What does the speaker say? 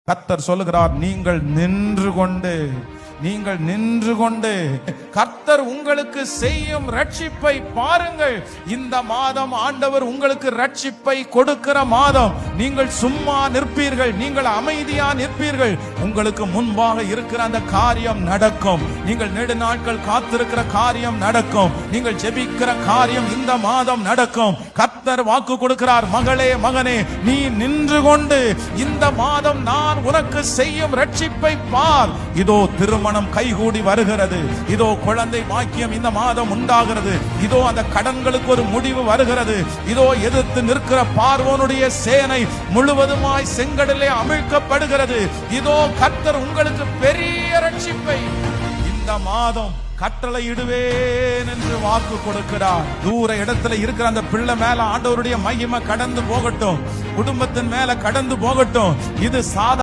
கர்த்தர் சொல்லுகிறார், நீங்கள் நின்று கொண்டு கர்த்தர் உங்களுக்கு செய்யும் ரட்சிப்பை பாருங்கள். இந்த மாதம் ஆண்டவர் உங்களுக்கு ரட்சிப்பை கொடுக்கிற மாதம். நீங்கள் சும்மா நிற்பீர்கள், நீங்கள் அமைதியா நிற்பீர்கள். உங்களுக்கு முன்பாக இருக்கிற அந்த காரியம் நடக்கும். நீங்கள் நெடுநாட்கள் காத்திருக்கிற காரியம் நடக்கும். நீங்கள் ஜெபிக்கிற காரியம் இந்த மாதம் நடக்கும். கர்த்தர் வாக்கு கொடுக்கிறார், மகளே மகனே, நீ நின்று கொண்டு இந்த மாதம் நான் உனக்கு செய்யும் ரட்சிப்பை பார். இதோ திருமணம் கைகூடி வருகிறது. இதோ குழந்தை பாக்கியம் இந்த மாதம் உண்டாகிறது. இதோ அந்த கடன்களுக்கு ஒரு முடிவு வருகிறது. இதோ எதிர்த்து நிற்கிற பார்வோனுடைய சேனை முழுவதுமாய் செங்கடலே அமிழ்க்கப்படுகிறது. இதோ கர்த்தர் உங்களுக்கு பெரிய ரட்சிப்பை இந்த மாதம் கட்டளையிடுவேன் என்று வாக்கு கொடுக்கிறார். தூர இடத்துல இருக்கிற அந்த பிள்ளை மேல ஆண்டவருடைய மகிமை கடந்து போகட்டும், குடும்பத்தின் மேல கடந்து போகட்டும். இது சாதாரண